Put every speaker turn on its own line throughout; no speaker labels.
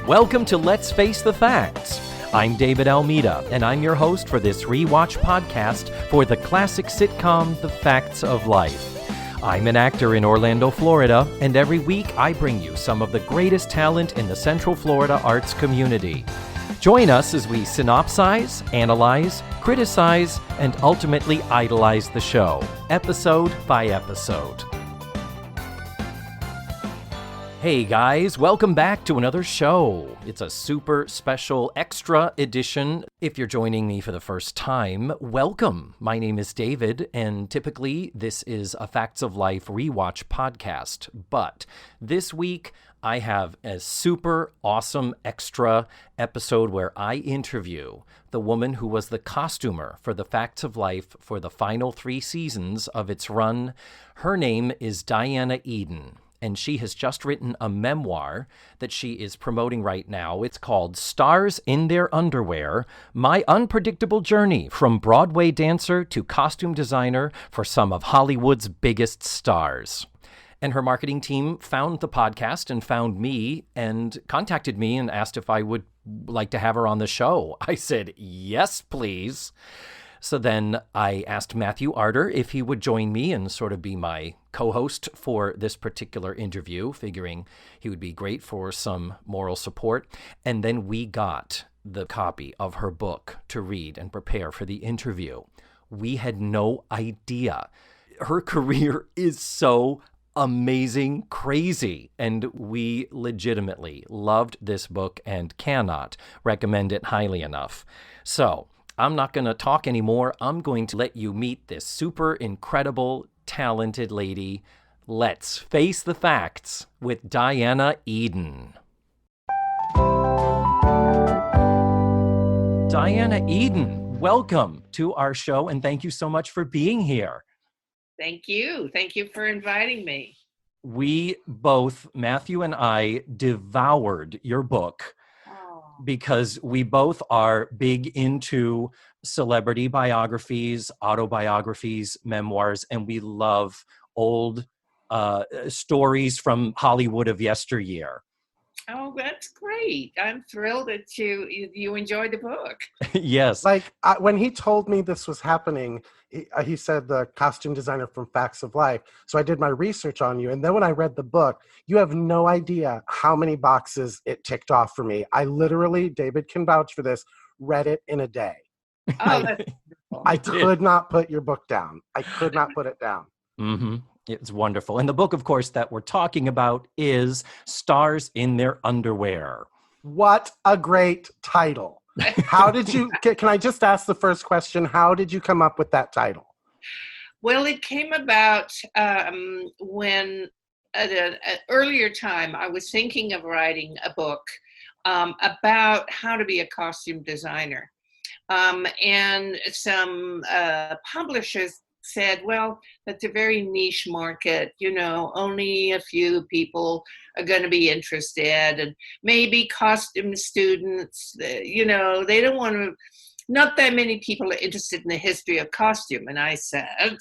Welcome to Let's Face the Facts. I'm David Almeida, and I'm your host for this rewatch podcast for the classic sitcom The Facts of Life. I'm an actor in Orlando, Florida, and every week I bring you some of the greatest talent in the Central Florida arts community. Join us as we synopsize, analyze, criticize, and ultimately idolize the show, episode by episode. Hey guys, welcome back to another show. It's a super special extra edition. If you're joining me for the first time, welcome. My name is David, and typically this is a Facts of Life rewatch podcast. But this week, I have a super awesome extra episode where I interview the woman who was the costumer for the Facts of Life for the final 3 seasons of its run. Her name is Diana Eden. And she has just written a memoir that she is promoting right now. It's called Stars in Their Underwear, My Unpredictable Journey from Broadway Dancer to Costume Designer for Some of Hollywood's Biggest Stars. And her marketing team found the podcast and found me and contacted me and asked if I would like to have her on the show. I said, yes, please. So then I asked Matthew Arter if he would join me and sort of be my co-host for this particular interview, figuring he would be great for some moral support. And then we got the copy of her book to read and prepare for the interview. We had no idea. Her career is so amazing, crazy, and we legitimately loved this book and cannot recommend it highly enough. So I'm not going to talk anymore. I'm going to let you meet this super incredible, talented lady. Let's face the facts with Diana Eden. Diana Eden, welcome to our show, and thank you so much for being here.
Thank you. Thank you for inviting me.
We both, Matthew and I, devoured your book because we both are big into celebrity biographies, autobiographies, memoirs, and we love old stories from Hollywood of yesteryear.
Oh, that's great. I'm thrilled that you enjoyed the book.
Yes.
When he told me this was happening, he said the costume designer from Facts of Life. So I did my research on you. And then when I read the book, you have no idea how many boxes it ticked off for me. I literally, David can vouch for this, read it in a day.
Oh,
I could not put your book down. I could not put it down.
Mm-hmm. It's wonderful. And the book, of course, that we're talking about is Stars in Their Underwear.
What a great title. How did you, can I just ask the first question? How did you come up with that title?
Well, it came about when at an earlier time, I was thinking of writing a book about how to be a costume designer. And some publishers said, well, that's a very niche market, only a few people are going to be interested, and maybe costume students, they don't want to, not that many people are interested in the history of costume. And I said,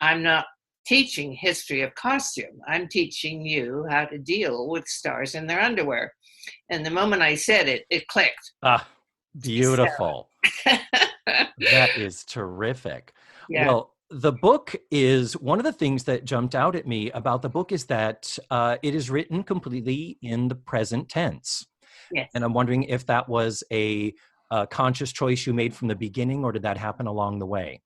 I'm not teaching history of costume. I'm teaching you how to deal with stars in their underwear. And the moment I said it, it clicked.
Ah, beautiful. So. That is terrific.
Yeah.
Well, the book is, one of the things that jumped out at me about the book is that it is written completely in the present tense.
Yes.
And I'm wondering if that was a conscious choice you made from the beginning, or did that happen along the way?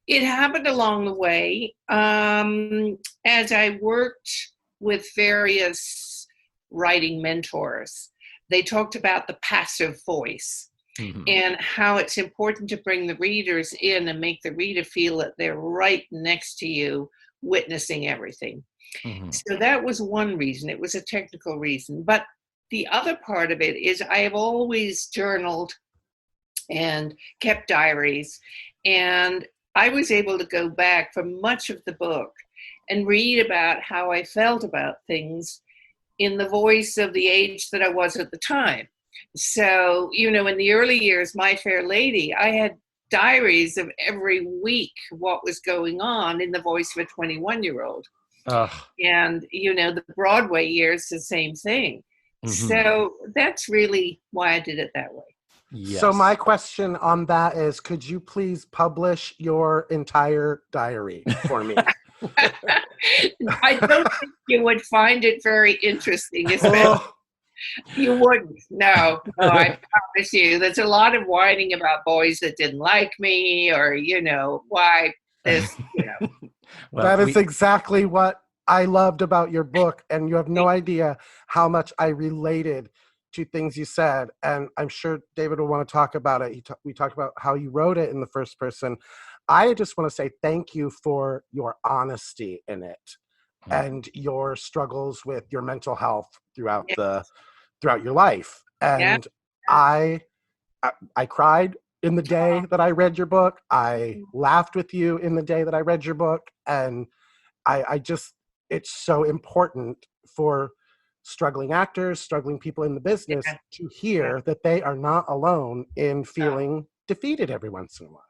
It happened along the way. As I worked with various writing mentors, they talked about the passive voice. Mm-hmm. And how it's important to bring the readers in and make the reader feel that they're right next to you, witnessing everything. Mm-hmm. So that was one reason. It was a technical reason. But the other part of it is I have always journaled and kept diaries. And I was able to go back for much of the book and read about how I felt about things in the voice of the age that I was at the time. So, in the early years, My Fair Lady, I had diaries of every week what was going on in the voice of a 21-year-old. And, the Broadway years, the same thing. So that's really why I did it that way.
Yes.
So my question on that is, could you please publish your entire diary for me?
I don't think you would find it very interesting, especially
Oh,
you wouldn't. No, I promise you. There's a lot of whining about boys that didn't like me, or why this.
Well,
that is exactly what I loved about your book, and you have no idea how much I related to things you said. And I'm sure David will want to talk about it. We talked about how you wrote it in the first person. I just want to say thank you for your honesty in it and your struggles with your mental health throughout your life. And I cried in the day that I read your book. I laughed with you in the day that I read your book. And I just, it's so important for struggling actors, struggling people in the business to hear that they are not alone in feeling defeated every once in a while.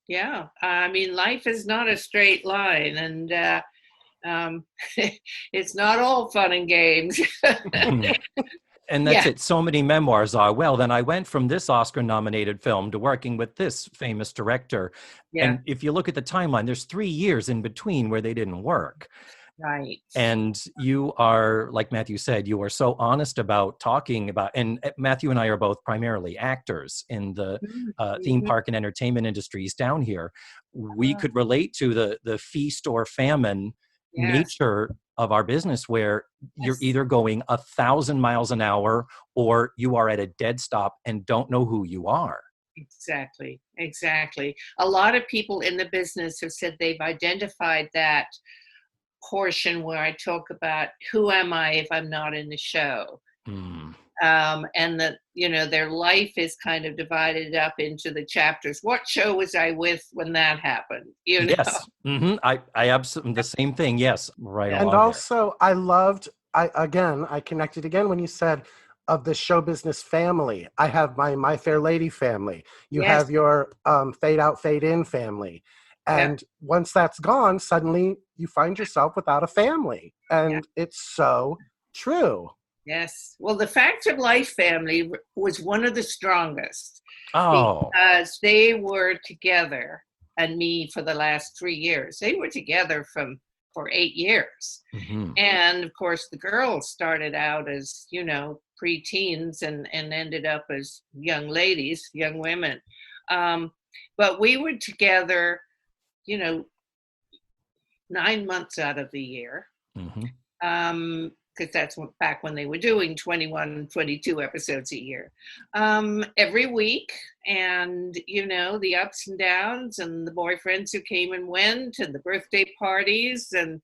Yeah. I mean, life is not a straight line, and it's not all fun and games.
And that's it. So many memoirs are, well, then I went from this Oscar-nominated film to working with this famous director.
Yeah.
And if you look at the timeline, there's 3 years in between where they didn't work.
Right.
And you are, like Matthew said, you are so honest about talking about, and Matthew and I are both primarily actors in the theme park and entertainment industries down here. We could relate to the feast or famine nature of our business, where you're either going 1,000 miles an hour or you are at a dead stop and don't know who you are.
Exactly. A lot of people in the business have said they've identified that portion where I talk about who am I if I'm not in the show. And that, their life is kind of divided up into the chapters. What show was I with when that happened?
Yes. I absolutely, the same thing. Yes. Right.
And also I connected again when you said of the show business family. I have my Fair Lady family. You have your Fade Out, Fade In family. And once that's gone, suddenly you find yourself without a family. And it's so true.
Yes. Well, the Facts of Life family was one of the strongest.
Oh.
Because they were together, and me for the last 3 years. They were together for 8 years. And of course, the girls started out as, preteens and ended up as young ladies, young women. But we were together 9 months out of the year, because that's back when they were doing 21, 22 episodes a year, every week. And, the ups and downs and the boyfriends who came and went and the birthday parties. And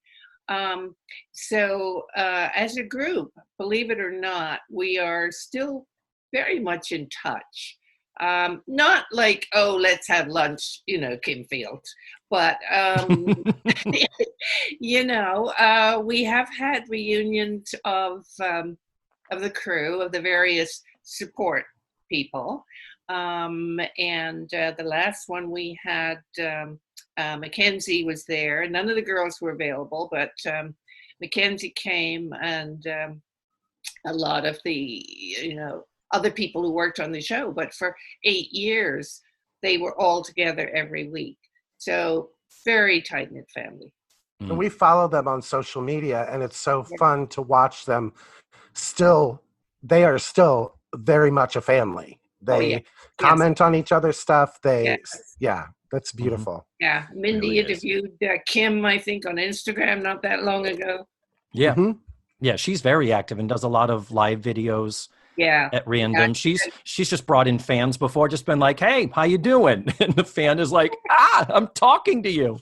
so as a group, believe it or not, we are still very much in touch. Not like, oh, let's have lunch, Kim Fields, but, we have had reunions of the crew, of the various support people. And the last one we had, Mackenzie was there. None of the girls were available, but Mackenzie came, and a lot of the, other people who worked on the show. But for 8 years, they were all together every week. So very tight-knit family.
And we follow them on social media, and it's so fun to watch them. They are still very much a family. They comment on each other's stuff. That's beautiful.
Yeah, Mindy really interviewed Kim, I think, on Instagram not that long ago.
Yeah. Yeah, she's very active and does a lot of live videos. At random. She's just brought in fans before, just been like, hey, how you doing? And the fan is like, I'm talking to you.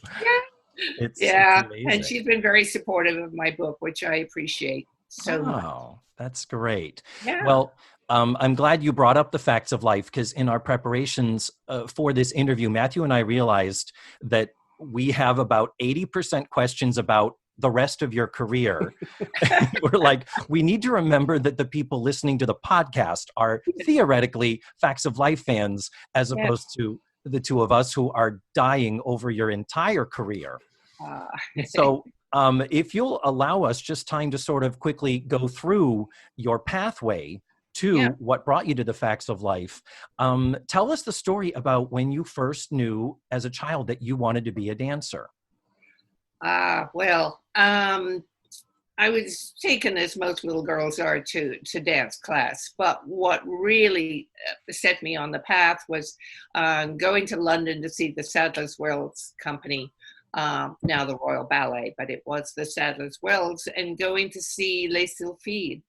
It's
and she's been very supportive of my book, which I appreciate so much.
Oh, that's great. Well, I'm glad you brought up the Facts of Life, because in our preparations for this interview, Matthew and I realized that we have about 80% questions about the rest of your career. We're like, we need to remember that the people listening to the podcast are theoretically Facts of Life fans, as opposed to the two of us who are dying over your entire career. So If you'll allow us just time to sort of quickly go through your pathway to
Yeah.
what brought you to the Facts of Life, tell us the story about when you first knew as a child that you wanted to be a dancer.
Well, I was taken, as most little girls are, to dance class. But what really set me on the path was going to London to see the Sadler's Wells Company, now the Royal Ballet, but it was the Sadler's Wells, and going to see Les Sylphides.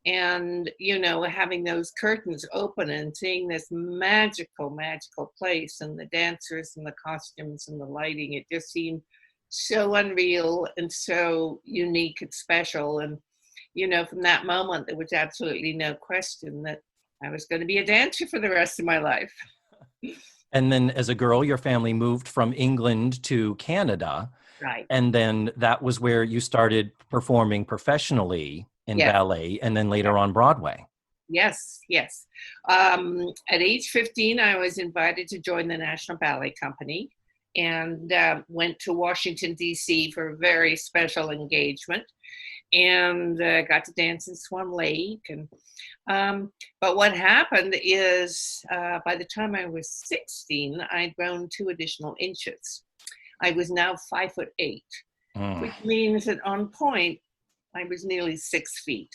And, you know, having those curtains open and seeing this magical, magical place, and the dancers and the costumes and the lighting, it just seemed so unreal and so unique and special. And, you know, from that moment, there was absolutely no question that I was going to be a dancer for the rest of my life.
And then as a girl, your family moved from England to Canada.
Right.
And then that was where you started performing professionally in
Yes.
ballet, and then later on Broadway.
Yes, yes. At age 15, I was invited to join the National Ballet Company, and went to Washington, D.C. for a very special engagement, and got to dance in Swan Lake. And but what happened is, by the time I was 16, I'd grown 2 additional inches. I was now 5'8", which means that on point, I was nearly 6 feet.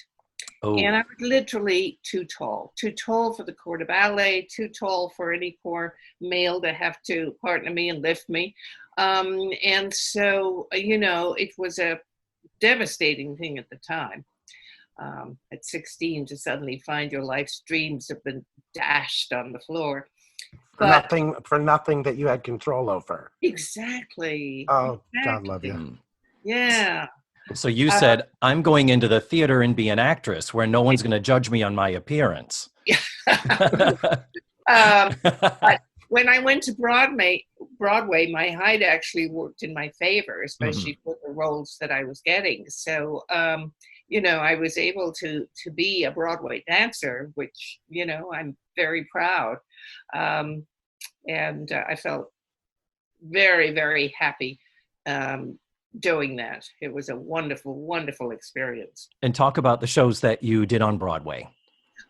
Oh.
And I was literally too tall for the corps de ballet, too tall for any poor male to have to partner me and lift me. And so, you know, it was a devastating thing at the time. At 16, to suddenly find your life's dreams have been dashed on the floor.
For nothing that you had control over.
Exactly.
Oh,
exactly.
God love you.
Yeah.
So you said, I'm going into the theater and be an actress where no one's going to judge me on my appearance.
But when I went to Broadway, my height actually worked in my favor, especially for the roles that I was getting. So, you know, I was able to be a Broadway dancer, which, you know, I'm very proud. And I felt very, very happy doing that. It was a wonderful, wonderful experience.
And talk about the shows that you did on Broadway.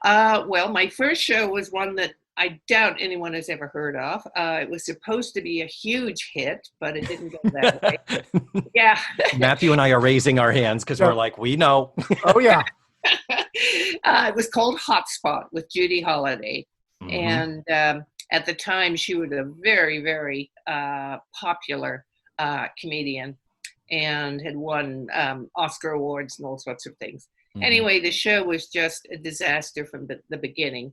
Well, my first show was one that I doubt anyone has ever heard of. It was supposed to be a huge hit, but it didn't go that way. Yeah.
Matthew and I are raising our hands because we're like, we know.
Oh, yeah.
It was called Hotspot with Judy Holliday. And at the time, she was a very, very popular comedian, and had won Oscar awards and all sorts of things. Anyway, the show was just a disaster from the beginning.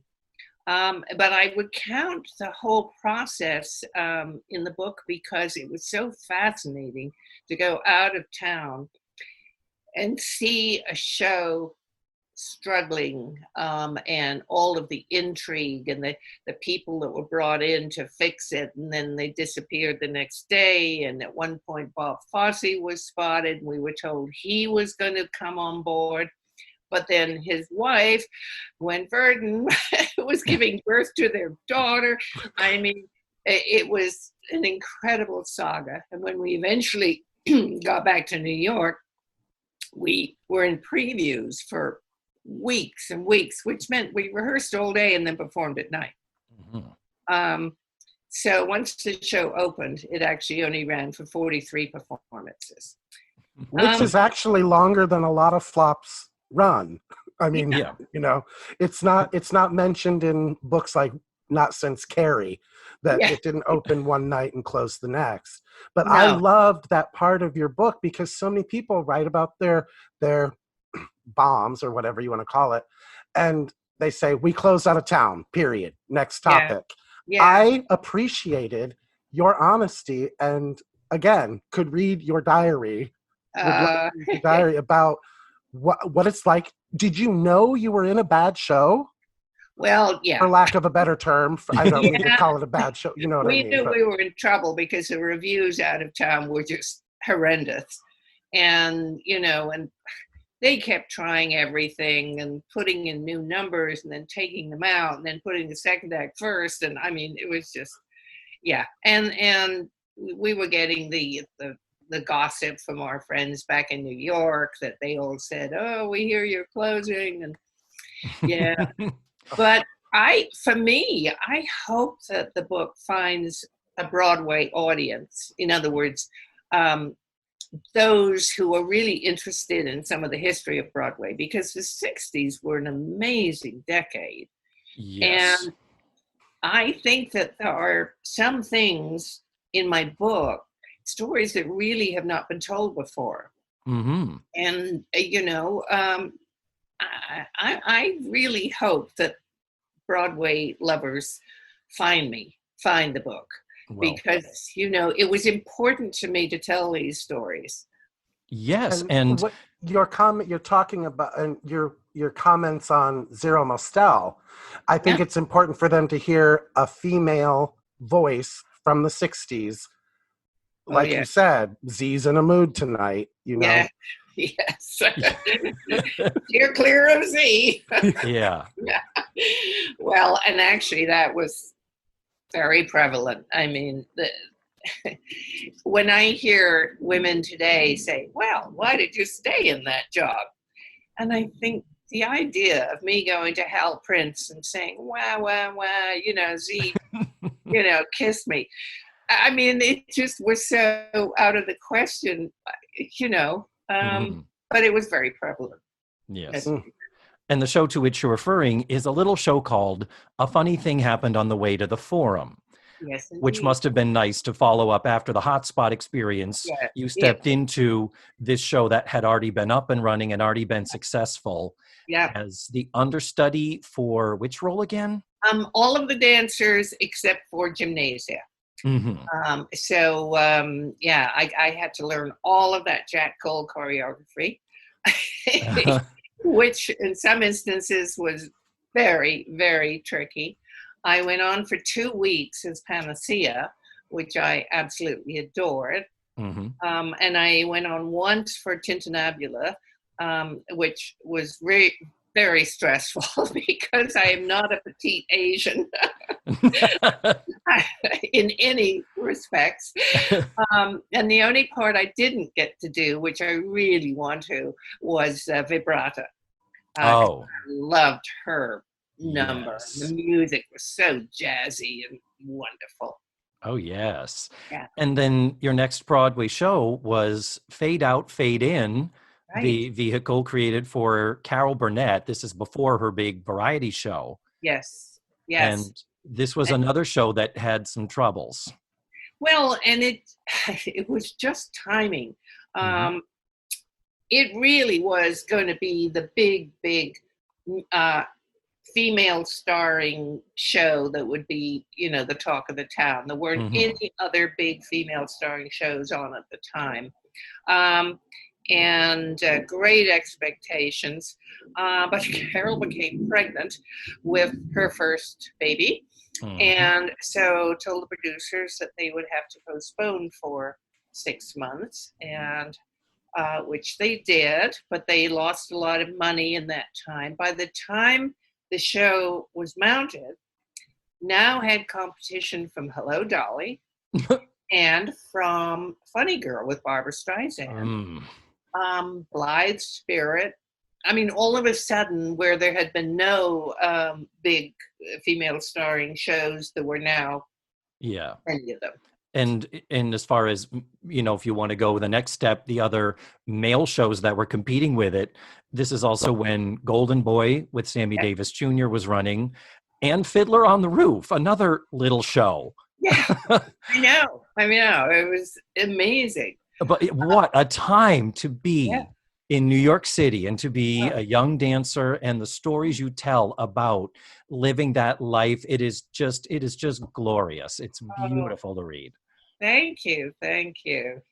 But I would count the whole process in the book because it was so fascinating to go out of town and see a show struggling, and all of the intrigue and the people that were brought in to fix it, and then they disappeared the next day. And at one point, Bob Fosse was spotted, and we were told he was going to come on board. But then his wife, Gwen Verdon, was giving birth to their daughter. I mean, it was an incredible saga. And when we eventually got back to New York, we were in previews for weeks and weeks, which meant we rehearsed all day and then performed at night. So once the show opened, it actually only ran for 43 performances.
Which is actually longer than a lot of flops run. I mean, you know, it's not mentioned in books like Not Since Carrie that it didn't open one night and close the next. But no. I loved that part of your book because so many people write about their bombs or whatever you want to call it, and they say, we close out of town, period. Next topic. Yeah. I appreciated your honesty, and again, could read your diary, about what it's like. Did you know you were in a bad show?
Well, yeah.
For lack of a better term, I don't need to call it a bad show. You know what I mean?
We knew we were in trouble because the reviews out of town were just horrendous. And, you know, and they kept trying everything and putting in new numbers and then taking them out and then putting the second act first. And I mean, it was just, yeah. And we were getting the the gossip from our friends back in New York that they all said, "Oh, we hear you're closing," and yeah. But for me, I hope that the book finds a Broadway audience. In other words, um, those who are really interested in some of the history of Broadway, because the 60s were an amazing decade.
Yes.
And I think that there are some things in my book, stories that really have not been told before.
Mm-hmm.
And, I really hope that Broadway lovers find the book,
Well,
because, it was important to me to tell these stories.
yes.
And
And
what your comment you're talking about, and your comments on Zero Mostel, I think
Yeah.
it's important for them to hear a female voice from the 60s.
Oh,
Like
yeah.
you said, Z's in a mood tonight,
Yeah. Yes. You're clear of Z.
yeah.
Yeah. Well, and actually that was very prevalent. I mean, when I hear women today say, "Well, why did you stay in that job?" And I think the idea of me going to Hal Prince and saying, "Wah, wah, wah," Z, kiss me. I mean, it just was so out of the question, you know,
Mhm.
but it was very prevalent.
Yes.
Mm.
And the show to which you're referring is a little show called A Funny Thing Happened on the Way to the Forum,
Yes,
which
indeed.
must have been nice to follow up after the hotspot experience.
Yeah.
You
Yeah.
stepped into this show that had already been up and running and already been successful
Yeah.
as the understudy for which role again?
All of the dancers except for Gymnasia.
Mm-hmm.
I had to learn all of that Jack Cole choreography, which in some instances was very, very tricky. I went on for 2 weeks as Panacea, which I absolutely adored.
Mm-hmm.
And I went on once for Tintinnabula, which was very, very stressful because I am not a petite Asian in any respects. And the only part I didn't get to do, which I really want to, was Vibrata.
Oh,
I loved her number.
yes.
The music was so jazzy and wonderful.
Oh, yes.
Yeah.
And then your next Broadway show was Fade Out, Fade In,
Right.
the vehicle created for Carol Burnett. This is before her big variety show.
Yes.
And
Yes.
this was another show that had some troubles.
Well, and it was just timing.
Mhm.
It really was going to be the big female starring show that would be, the talk of the town. There weren't
Mhm.
any other big female starring shows on at the time. And great expectations. But Carol became pregnant with her first baby.
Mhm.
And so told the producers that they would have to postpone for 6 months, and which they did, but they lost a lot of money in that time. By the time the show was mounted, now had competition from Hello Dolly and from Funny Girl with Barbara Streisand, Blithe Spirit. I mean, all of a sudden, where there had been no big female starring shows, there were now
Yeah.
many of them.
And as far as, if you want to go the next step, the other male shows that were competing with it, this is also when Golden Boy with Sammy Davis Jr. was running, and Fiddler on the Roof, another little show.
Yeah, I know. It was amazing.
But what a time to be in New York City and to be a young dancer, and the stories you tell about living that life. It is just glorious. It's beautiful to read.
Thank you.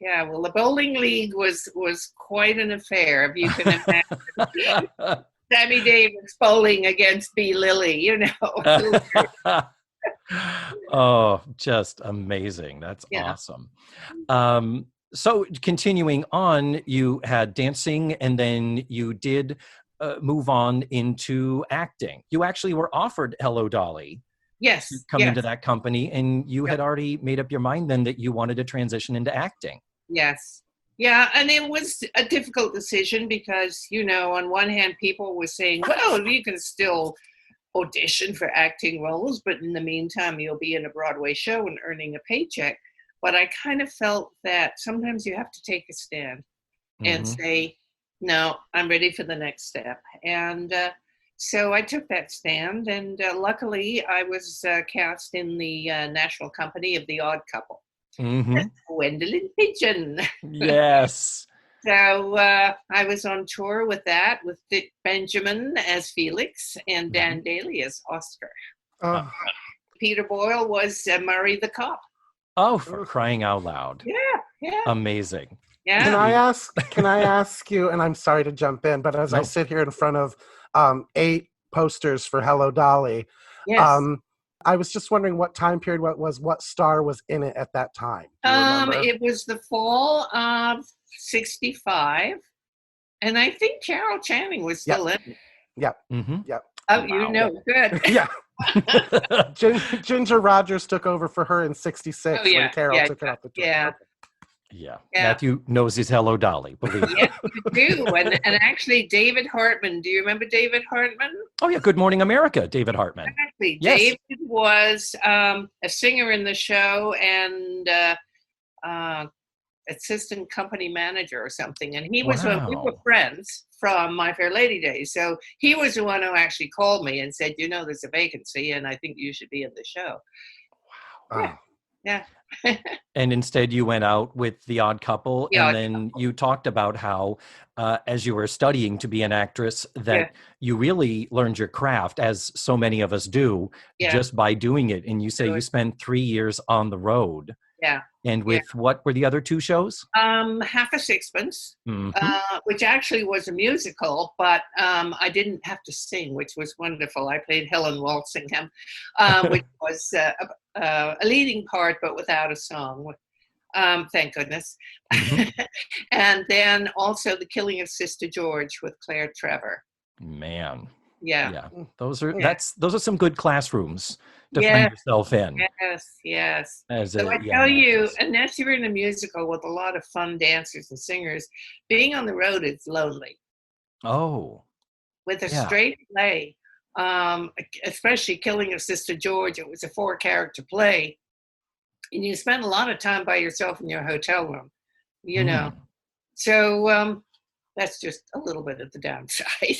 Yeah, well, the bowling league was quite an affair, if you can imagine. Sammy Davis bowling against B. Lilly,
Oh, just amazing. That's awesome. So continuing on, you had dancing, and then you did move on into acting. You actually were offered Hello Dolly.
Yes.
To come into that company, and you had already made up your mind then that you wanted to transition into acting.
Yes. Yeah, and it was a difficult decision because, on one hand, people were saying, well, you can still audition for acting roles, but in the meantime, you'll be in a Broadway show and earning a paycheck. But I kind of felt that sometimes you have to take a stand and
Hmm.
say, no, I'm ready for the next step. And so I took that stand, and luckily I was cast in the national company of The Odd Couple.
Hmm.
Gwendolyn Pigeon.
Yes.
So I was on tour with that, with Dick Benjamin as Felix and
Mhm.
Dan Daly as Oscar.
Uh,
Oh,
Peter Boyle was Murray the cop.
oh, for crying out loud.
Yeah, yeah,
Amazing.
can
yeah.
I
You-
ask? Can I ask you? And I'm sorry to jump in, but as I
no.
sit here in front of 8 posters for Hello Dolly,
Yes.
um, I was just wondering what time period, what star was in it at that time. Do you remember?
It was the fall of '65, and I think Carol Channing was
Yep.
still in it.
Yep.
Hmm.
Yep.
Oh,
Wow.
good.
Yeah. Ginger Rogers took over for her in '66
Oh, yeah,
when Carol
yeah,
took it off the tour.
yeah,
Okay.
Yeah.
yeah.
Matthew knows his Hello Dolly, believe me.
Yes, you do. And actually, David Hartman. Do you remember David Hartman?
Oh, yeah. Good Morning America, David Hartman.
Exactly.
Yes.
David was a singer in the show and assistant company manager or something. And he was when we were
Wow.
friends from My Fair Lady days. So he was the one who actually called me and said, there's a vacancy and I think you should be in the show.
Oh.
Yeah.
And instead, you went out with The Odd Couple,
The
and
Odd
then you talked about how, as you were studying to be an actress,
Yeah.
that you really learned your craft, as so many of us do,
Yeah.
just by doing it. And you say you spent 3 years on the road.
Yeah.
And
Yeah.
with what were the other 2 shows?
Half a Sixpence,
Mhm.
which actually was a musical, but I didn't have to sing, which was wonderful. I played Helen Walsingham, which was a leading part, but without a song. Thank goodness.
Mhm.
And then also The Killing of Sister George with Claire Trevor.
Man.
Yeah.
Yeah. Those are
Yeah.
those are some good classrooms to
Yeah.
find yourself in
Yes.
as
So
a
I
young
tell you,
actress.
unless you're in a musical with a lot of fun dancers and singers, being on the road is lonely.
Oh,
With a
yeah.
straight play, especially Killing of Sister George, it was a 4-character play, and you spend a lot of time by yourself in your hotel room,
Mm.
So that's just a little bit of the downside.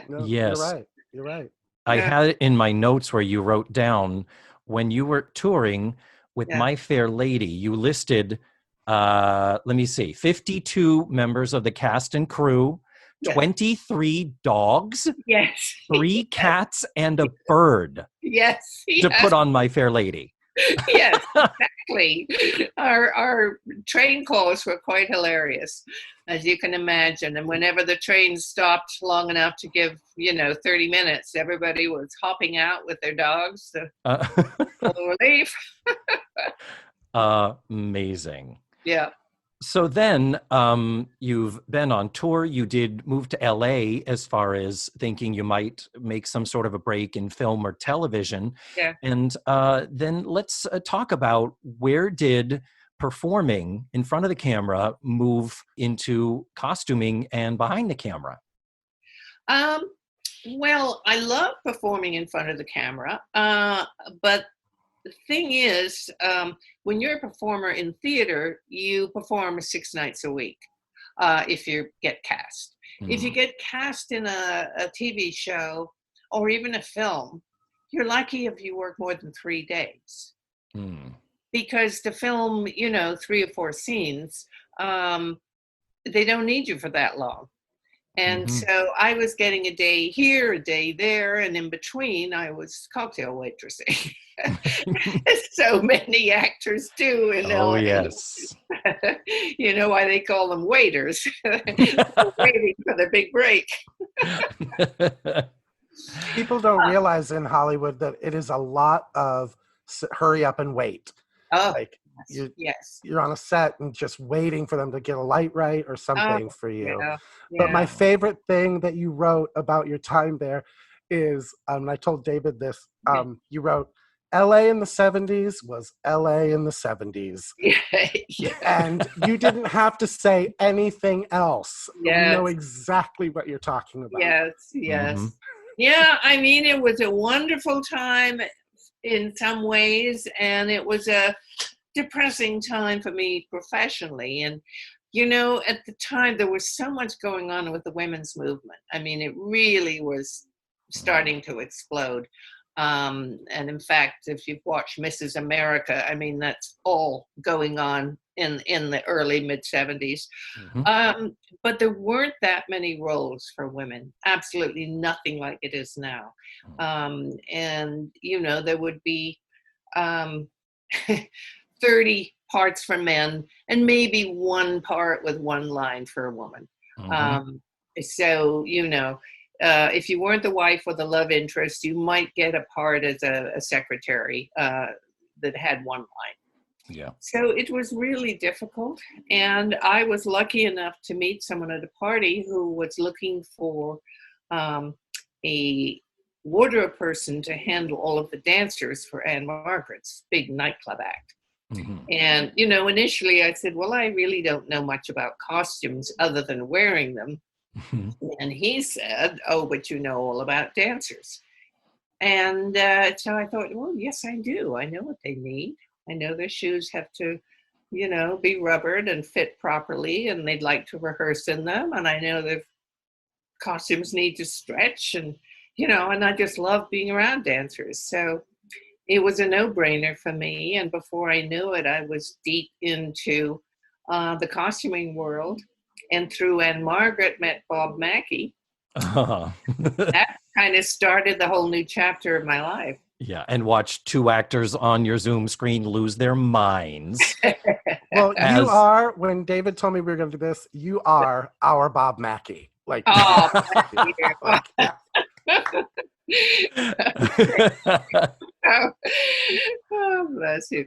No, you're
Yes.
right. You're right.
I
Yeah.
had it in my notes where you wrote down when you were touring with
Yeah.
My Fair Lady, you listed, let me see, 52 members of the cast and crew,
Yes.
23 dogs,
Yes.
3 cats, and a bird
Yes.
to put on My Fair Lady.
Yes, exactly. Our train calls were quite hilarious, as you can imagine. And whenever the train stopped long enough to give, 30 minutes, everybody was hopping out with their dogs to
Uh,
relief.
Amazing.
Yeah.
So then you've been on tour. You did move to LA as far as thinking you might make some sort of a break in film or television.
Yeah.
And then let's talk about where did performing in front of the camera move into costuming and behind the camera?
Well, I love performing in front of the camera, but the thing is, when you're a performer in theater, you perform 6 nights a week if you get cast. If you
Mm.
get cast in a TV show or even a film, you're lucky if you work more than 3 days.
Mm.
Because the film, 3 or 4 scenes, they don't need you for that long. And
Mhm.
so I was getting a day here, a day there, and in between I was cocktail waitressing. As so many actors do in
Oh,
LA.
yes.
You know why they call them waiters? They're waiting for the big break.
People don't realize in Hollywood that it is a lot of hurry up and wait.
Oh,
Like
yes.
you're on a set and just waiting for them to get a light right or something for you.
Yeah,
But my
yeah.
favorite thing that you wrote about your time there is, I told David this, you wrote, LA in the 70s was LA in the 70s.
Yeah.
And you didn't have to say anything else. We know
Yes.
exactly what you're talking about.
Yes. Yeah, I mean, it was a wonderful time in some ways, and it was a depressing time for me professionally. And at the time there was so much going on with the women's movement. I mean, it really was starting to explode. And in fact, if you've watched Mrs. America, I mean, that's all going on in the early mid 70s. But there weren't that many roles for women, absolutely nothing like it is now. And there would be 30 parts for men and maybe one part with one line for a woman. So if you weren't the wife or the love interest, you might get a part as a secretary that had one line.
Yeah.
So it was really difficult. And I was lucky enough to meet someone at a party who was looking for a wardrobe person to handle all of the dancers for Anne Margaret's big nightclub act. And, initially I said, well, I really don't know much about costumes other than wearing them. And he said, oh, but you know all about dancers. And so I thought, well, yes, I do. I know what they need. I know their shoes have to, be rubbered and fit properly, and they'd like to rehearse in them. And I know their costumes need to stretch, and, and I just love being around dancers. So it was a no-brainer for me. And before I knew it, I was deep into the costuming world. And through Anne Margaret, met Bob Mackie. That kind of started the whole new chapter of my life.
Yeah, and watch two actors on your Zoom screen lose their minds.
Well, you are, when David told me we were going to do this, you are our Bob Mackie. Like,
oh, oh, bless you.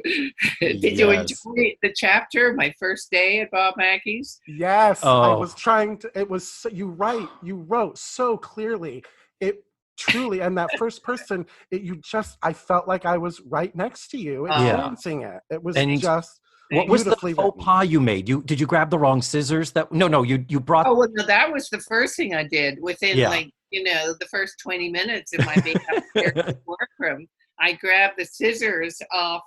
Did you enjoy the chapter, my first day at Bob Mackie's?
Yes, I was trying to, it was, you wrote so clearly. It truly, and that first person, I felt like I was right next to you experiencing it. It was
what was the faux pas you made? Did you grab the wrong scissors? You brought.
Oh, well, no, that was the first thing I did within the first 20 minutes of my makeup workroom. I grabbed the scissors off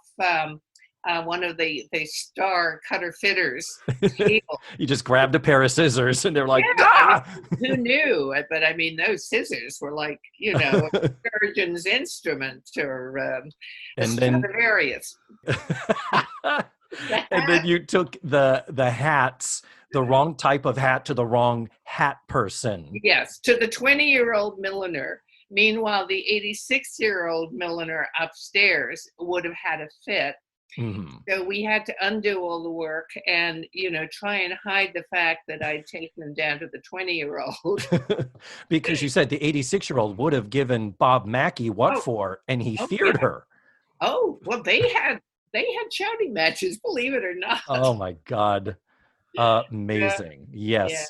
one of the star cutter fitters table.
You just grabbed a pair of scissors and they're like,
who knew? But I mean, those scissors were like, a surgeon's instrument or Stradivarius.
And then you took the hats, the wrong type of hat to the wrong hat person.
Yes, to the 20-year-old milliner. Meanwhile, the 86-year-old milliner upstairs would have had a fit. So we had to undo all the work and, try and hide the fact that I'd taken them down to the 20-year-old.
Because you said the 86-year-old would have given Bob Mackie for, and he feared her.
Oh, well, they had shouting matches, believe it or not.
Oh my God. Amazing. Yes. Yeah.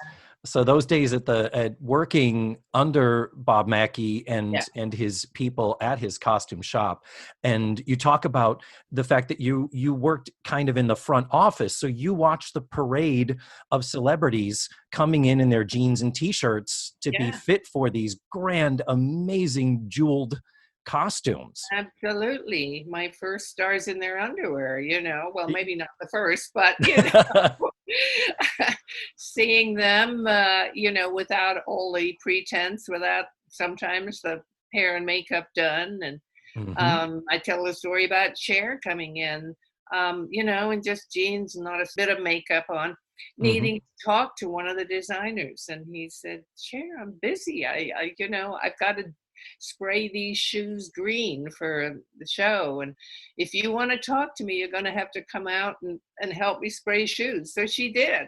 So those days at working under Bob Mackie and his people at his costume shop, and you talk about the fact that you worked kind of in the front office, so you watched the parade of celebrities coming in their jeans and t-shirts to be fit for these grand, amazing, jeweled costumes.
Absolutely. My first stars in their underwear, well, maybe not the first, but seeing them, without all the pretense, without sometimes the hair and makeup done. And I tell a story about Cher coming in, in just jeans and not a bit of makeup on, needing to talk to one of the designers. And he said, Cher, I'm busy. I've got to spray these shoes green for the show, and if you want to talk to me, you're going to have to come out and help me spray shoes. So she did.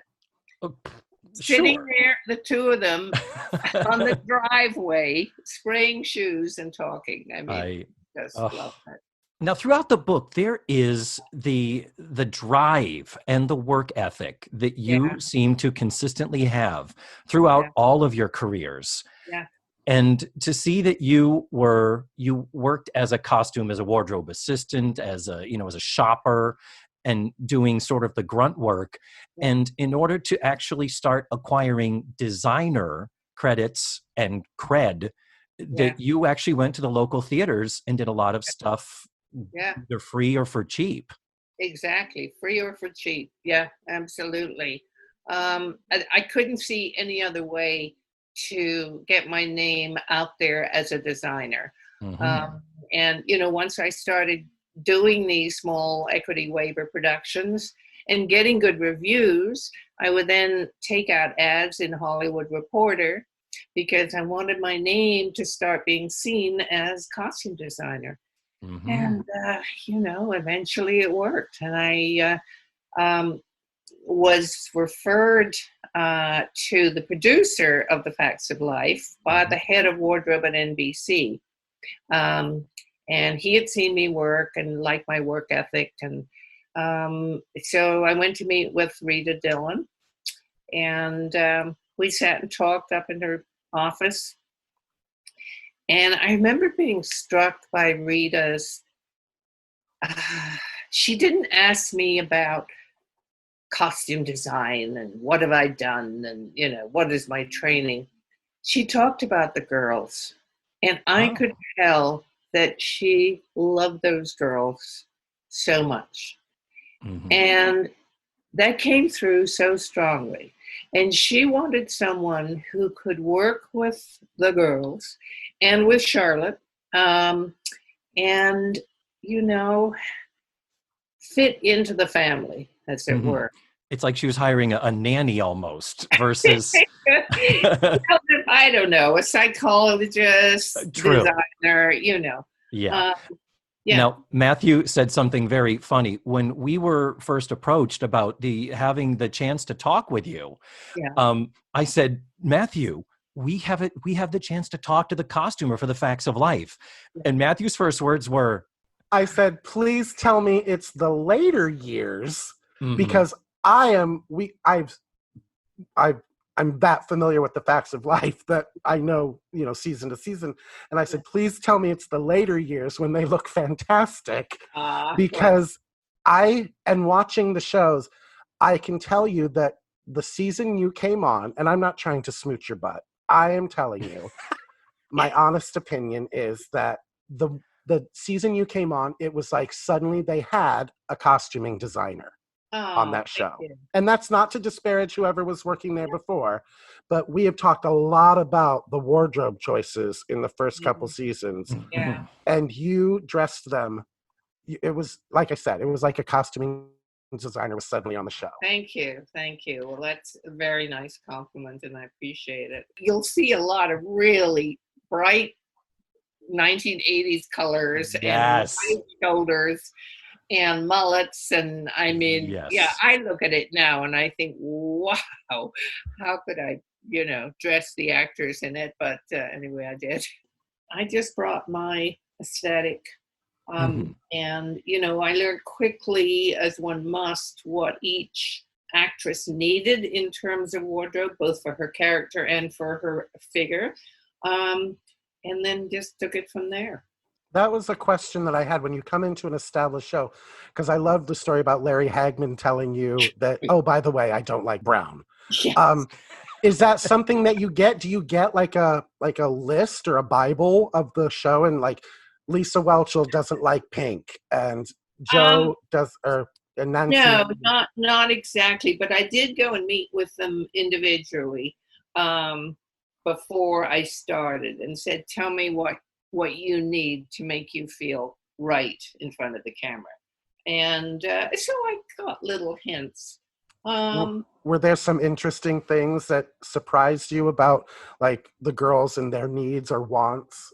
Sitting there, the two of them on the driveway, spraying shoes and talking. I mean, just love that.
Now, throughout the book, there is the drive and the work ethic that you seem to consistently have throughout all of your careers.
Yeah.
And to see that you worked as a wardrobe assistant, as a shopper, and doing sort of the grunt work.
Yeah.
And in order to actually start acquiring designer credits and cred,
Yeah.
that you actually went to the local theaters and did a lot of stuff,
Yeah.
either free or for cheap.
Exactly. Free or for cheap. Yeah, absolutely. I couldn't see any other way to get my name out there as a designer.
Mhm.
And, once I started doing these small equity waiver productions and getting good reviews, I would then take out ads in Hollywood Reporter because I wanted my name to start being seen as costume designer.
Mhm.
And, eventually it worked. And I was referred to the producer of The Facts of Life by the
Mhm.
head of wardrobe at NBC. Um, and he had seen me work and liked my work ethic. And so I went to meet with Rita Dillon. And we sat and talked up in her office. And I remember being struck by Rita's. She didn't ask me about costume design and what have I done and, what is my training. She talked about the girls, and I
Oh.
could tell that she loved those girls so much.
Mhm.
And that came through so strongly. And she wanted someone who could work with the girls and with Charlotte, and, you know, fit into the family, as it
Mhm.
were.
It's like she was hiring a nanny almost versus
Well, I don't know, a psychologist,
true.
designer,
Yeah.
Uh, yeah,
Now, Matthew said something very funny when we were first approached about having the chance to talk with you.
yeah.
I said, Matthew, we have the chance to talk to the costumer for The Facts of Life. And Matthew's first words were,
I said, please tell me it's the later years
mhm.
because I've I'm that familiar with the Facts of Life that I know, season to season. And I said, please tell me it's the later years when they look fantastic
Well,
because and watching the shows, I can tell you that the season you came on, and I'm not trying to smooch your butt, I am telling you, my honest opinion is that the season you came on, it was like suddenly they had a costuming designer on
oh,
that
thank
show.
you.
And that's not to disparage whoever was working there before, but we have talked a lot about the wardrobe choices in the first couple
Mhm.
seasons,
Yeah,
Mhm.
and you dressed them. It was, like I said, it was like a costuming designer was suddenly on the show.
thank you, thank you. Well, that's a very nice compliment, and I appreciate it. You'll see a lot of really bright 1980s colors and
Yes.
wide shoulders and mullets. And I mean, yeah,
Yes.
I look at it now and I think, wow, how could I, dress the actors in it? But anyway, I did. I just brought my aesthetic.
Mhm.
And, I learned quickly, as one must, what each actress needed in terms of wardrobe, both for her character and for her figure. Um, and then just took it from there.
That was a question that I had when you come into an established show, because I love the story about Larry Hagman telling you that, oh, by the way, I don't like brown.
Yeah.
Um, is that something that you get? Do you get like a list or a Bible of the show, and like Lisa Whelchel doesn't like pink, and
Um,
Joe does, or and Nancy?
no, not exactly, but I did go and meet with them individually um, before I started, and said, "Tell me what you need to make you feel right in front of the camera." And so I got little hints. Um,
Were there some interesting things that surprised you about like the girls and their needs or wants?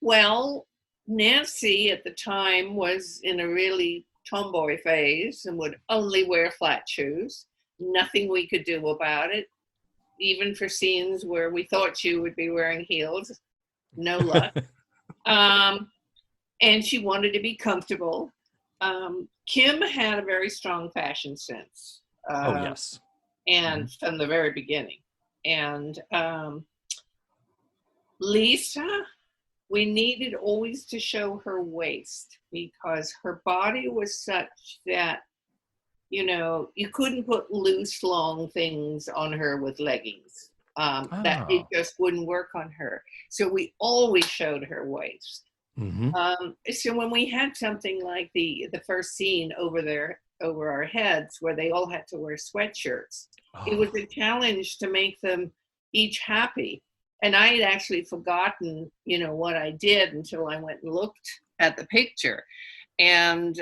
well, Nancy at the time was in a really tomboy phase and would only wear flat shoes. Nothing we could do about it, even for scenes where we thought she would be wearing heels. No luck. Um, and she wanted to be comfortable. Kim had a very strong fashion sense,
Oh, yes.
and
Mhm.
from the very beginning. And Lisa, we needed always to show her waist because her body was such that, you couldn't put loose, long things on her with leggings. That it
Oh.
just wouldn't work on her. So we always showed her waist.
Mm-hmm.
So when we had something like the first scene over our heads where they all had to wear sweatshirts, it was a challenge to make them each happy. And I had actually forgotten, what I did until I went and looked at the picture. And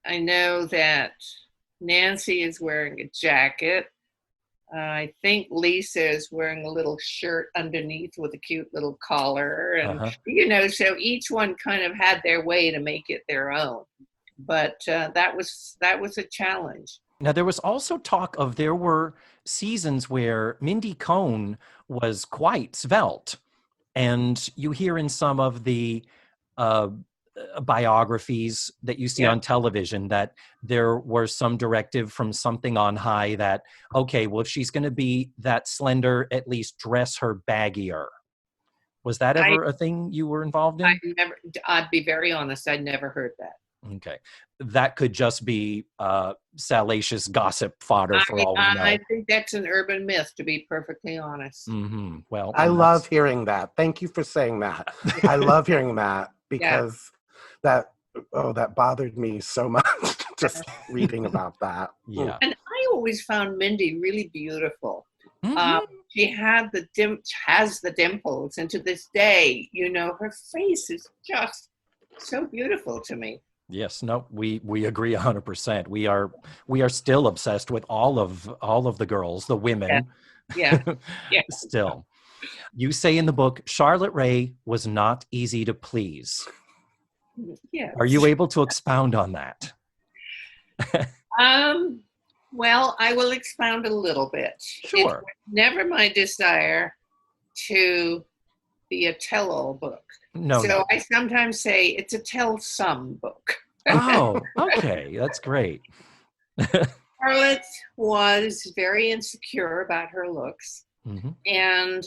I know that Nancy is wearing a jacket. I think Lisa is wearing a little shirt underneath with a cute little collar. And, so each one kind of had their way to make it their own. But that was a challenge.
Now, there was also talk of there were seasons where Mindy Cohn was quite svelte. And you hear in some of the biographies that you see on television that there was some directive from something on high that, okay, well, if she's going to be that slender, at least dress her baggier. Was that ever a thing you were involved in?
I'd be very honest, I'd never heard that.
Okay. That could just be salacious gossip fodder for all we know.
I think that's an urban myth, to be perfectly honest.
Mm-hmm. Well,
I love hearing that. Thank you for saying that. I love hearing that because that bothered me so much just reading about that.
Yeah.
And I always found Mindy really beautiful.
Mm-hmm.
She has the dimples, and to this day, her face is just so beautiful to me.
Yes, no, we agree 100%. We are still obsessed with all of the girls, the women.
Yeah.
Still. You say in the book, Charlotte Rae was not easy to please.
Yeah.
Are you able to expound on that?
Well, I will expound a little bit.
Sure.
It was never my desire to be a tell-all book.
No.
I sometimes say it's a tell-some book.
Oh, okay. That's great.
Charlotte was very insecure about her looks.
Mm-hmm.
And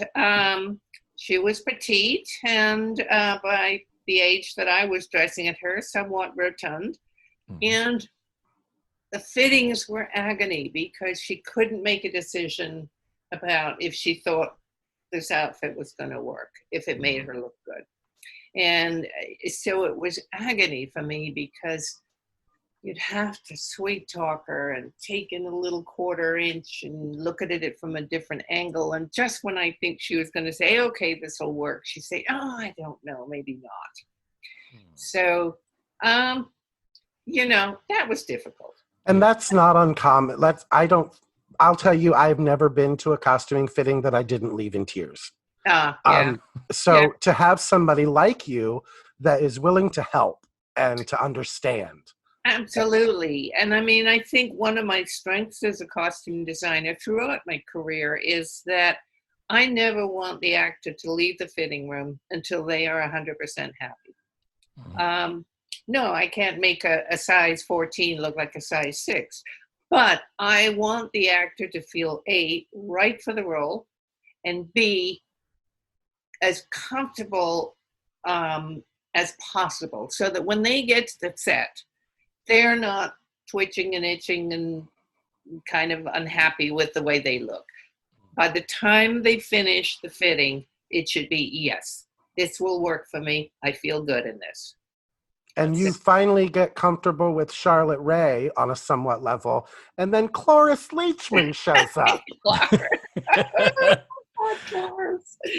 she was petite, and by the age that I was dressing at her, somewhat rotund. Mm-hmm. And the fittings were agony because she couldn't make a decision about if she thought this outfit was going to work, if it made her look good. And so it was agony for me because you'd have to sweet talk her and take in a little 1/4 inch and look at it from a different angle. And just when I think she was going to say, okay, this will work, she'd say, oh, I don't know, maybe not. So, that was difficult.
And that's not uncommon. I'll tell you, I've never been to a costuming fitting that I didn't leave in tears. To have somebody like you that is willing to help and to understand.
Absolutely. And I mean, I think one of my strengths as a costume designer throughout my career is that I never want the actor to leave the fitting room until they are 100% happy. Mm-hmm. No, I can't make a size 14 look like a size 6, but I want the actor to feel A, right for the role, and B, as comfortable as possible, so that when they get to the set, they're not twitching and itching and kind of unhappy with the way they look. By the time they finish the fitting, it should be, yes, this will work for me. I feel good in this.
And you finally get comfortable with Charlotte Rae on a somewhat level, and then Cloris Leachman shows up.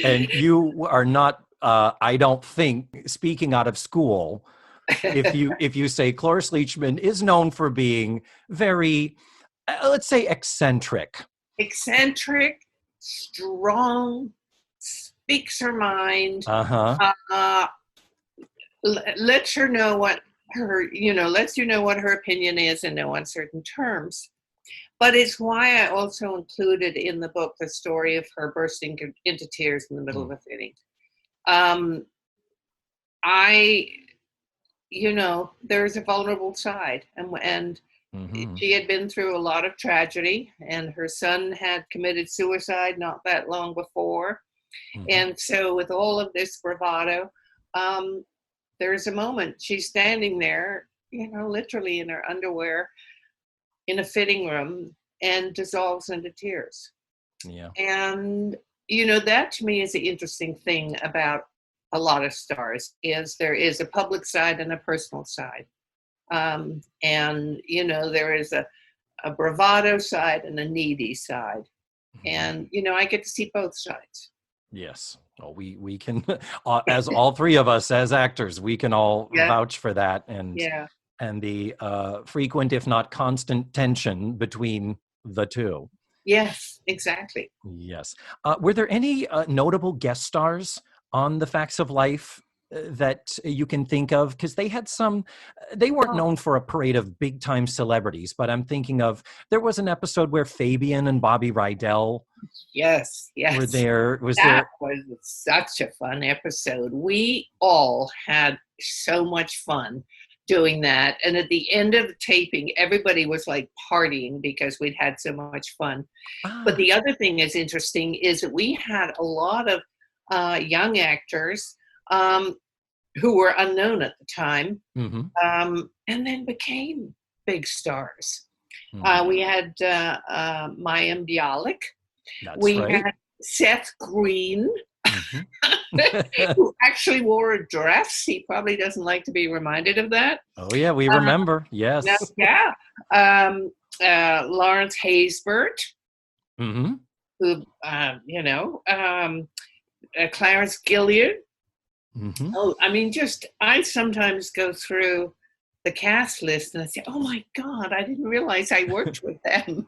And you are not, I don't think, speaking out of school, if you say Cloris Leachman is known for being very, let's say, eccentric.
Eccentric, strong, speaks her mind. Lets you know what her opinion is in no uncertain terms. But it's why I also included in the book the story of her bursting into tears in the middle of a fitting. There's a vulnerable side, and she had been through a lot of tragedy, and her son had committed suicide not that long before.
Mhm.
And so with all of this bravado, there's a moment she's standing there, literally in her underwear in a fitting room and dissolves into tears.
Yeah.
And, that to me is the interesting thing about a lot of stars is there is a public side and a personal side. And, there is a bravado side and a needy side.
Mhm.
And, I get to see both sides.
Yes. Well, we can, as all three of us as actors, we can all
Yeah.
vouch for that, and
Yeah.
the frequent, if not constant, tension between the two.
Yes, exactly.
Yes. Were there any notable guest stars on The Facts of Life that you can think of? Because they had some, they weren't known for a parade of big time celebrities, but I'm thinking of, there was an episode where Fabian and Bobby Rydell
Yes.
were there. Was
That
there?
was such a fun episode. We all had so much fun doing that. And at the end of the taping, everybody was like partying because we'd had so much fun. But the other thing that's interesting is that we had a lot of young actors who were unknown at the time,
Mhm.
and then became big stars.
Mhm.
We had Mayim Bialik.
That's
We
right.
had Seth Green,
Mhm.
who actually wore a dress. He probably doesn't like to be reminded of that.
Oh yeah, we remember. Yes.
Yeah. Lawrence Haysbert,
Hmm.
who, Clarence Gilliard.
Hmm.
Oh, I mean, I sometimes go through the cast list and I say, oh my God, I didn't realize I worked with them.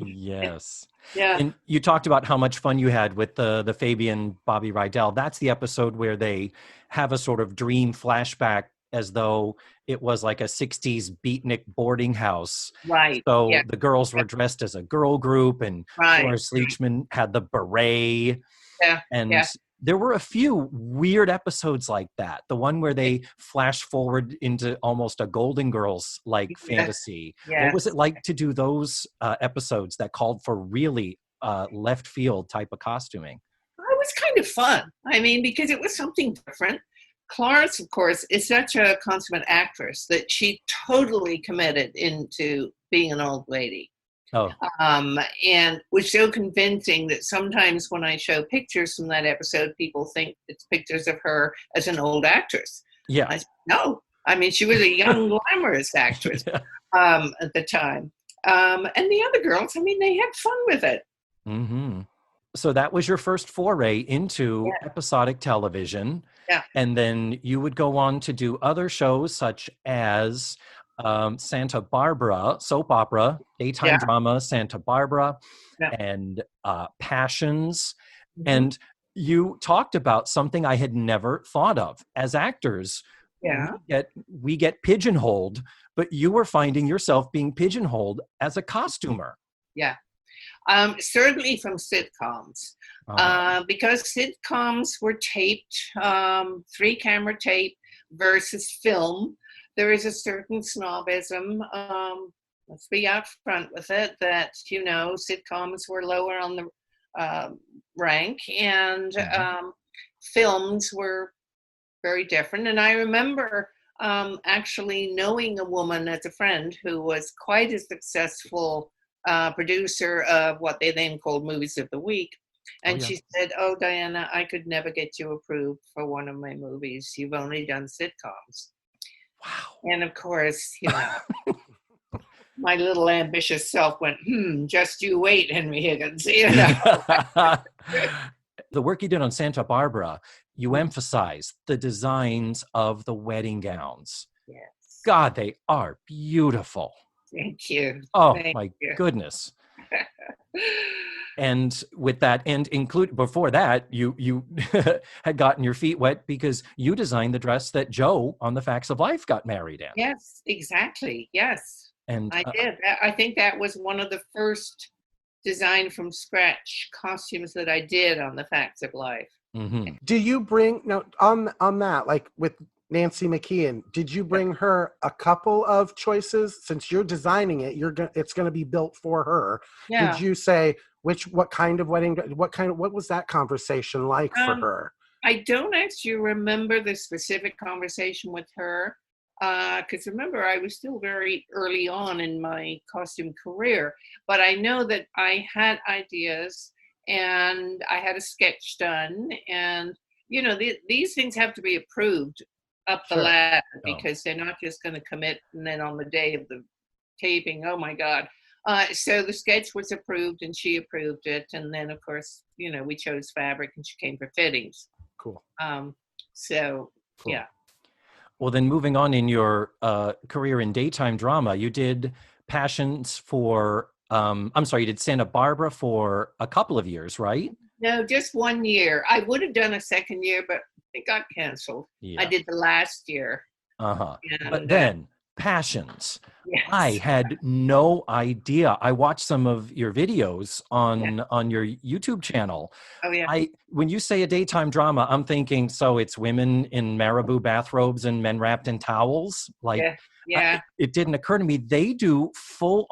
Yes.
Yeah.
And you talked about how much fun you had with the Fabian Bobby Rydell. That's the episode where they have a sort of dream flashback as though it was like a 60s beatnik boarding house.
Right.
So
Yeah.
the girls were dressed as a girl group, and
Right.
Horace Leachman had the beret.
Yeah.
And
Yeah.
there were a few weird episodes like that. The one where they flash forward into almost a Golden Girls like
Yes.
fantasy.
Yes.
What was it like to do those episodes that called for really left field type of costuming?
It was kind of fun. I mean, because it was something different. Clarence, of course, is such a consummate actress that she totally committed into being an old lady.
Oh,
And was so convincing that sometimes when I show pictures from that episode, people think it's pictures of her as an old actress.
yeah.
I said, no, I mean, she was a young, glamorous actress
Yeah.
at the time. And the other girls, I mean, they had fun with it.
Mm-hmm. So that was your first foray into
Yeah.
episodic television.
Yeah.
And then you would go on to do other shows such as Santa Barbara, soap opera, daytime
Yeah.
drama, Santa Barbara,
Yeah.
and Passions.
Mhm.
And you talked about something I had never thought of. As actors,
Yeah.
we get pigeonholed, but you were finding yourself being pigeonholed as a costumer.
Yeah. Certainly from sitcoms, because sitcoms were taped, 3-camera tape versus film. There is a certain snobism. Let's be out front with it. That sitcoms were lower on the rank, and films were very different. And I remember actually knowing a woman as a friend who was quite a successful producer of what they then called Movies of the Week. And she said, oh, Diana, I could never get you approved for one of my movies. You've only done sitcoms.
Wow.
And of course, my little ambitious self went, just you wait, Henry Higgins.
The work you did on Santa Barbara, you emphasized the designs of the wedding gowns.
Yes.
God, they are beautiful.
Thank you.
Oh,
Thank
my
you.
goodness. And with that, and before that, you had gotten your feet wet because you designed the dress that Joe on The Facts of Life got married in.
Yes, exactly. Yes,
And
I did. I think that was one of the first design from scratch costumes that I did on The Facts of Life.
mhm.
Do you bring on that, like with Nancy McKeon, did you bring her a couple of choices? Since you're designing it, it's going to be built for her.
Yeah.
Did you say, What kind of wedding? What was that conversation like for her?
I don't actually remember the specific conversation with her, because remember, I was still very early on in my costume career, but I know that I had ideas and I had a sketch done, and these things have to be approved up the
Sure.
ladder
Oh.
because they're not just going to commit and then on the day of the taping, oh my God. So the sketch was approved and she approved it, and then of course, we chose fabric and she came for fittings.
Cool.
So
Cool.
yeah.
Well, then moving on in your career in daytime drama, you did Passions for, you did Santa Barbara for a couple of years, right?
No, just 1 year. I would have done a second year, but it got canceled.
Yeah.
I did the last year.
Uh-huh.
And,
But then Passions.
yes.
I had no idea. I watched some of your videos on your YouTube channel.
Oh yeah.
When you say a daytime drama, I'm thinking, so it's women in marabou bathrobes and men wrapped in towels. Like,
Yeah.
it didn't occur to me. They did full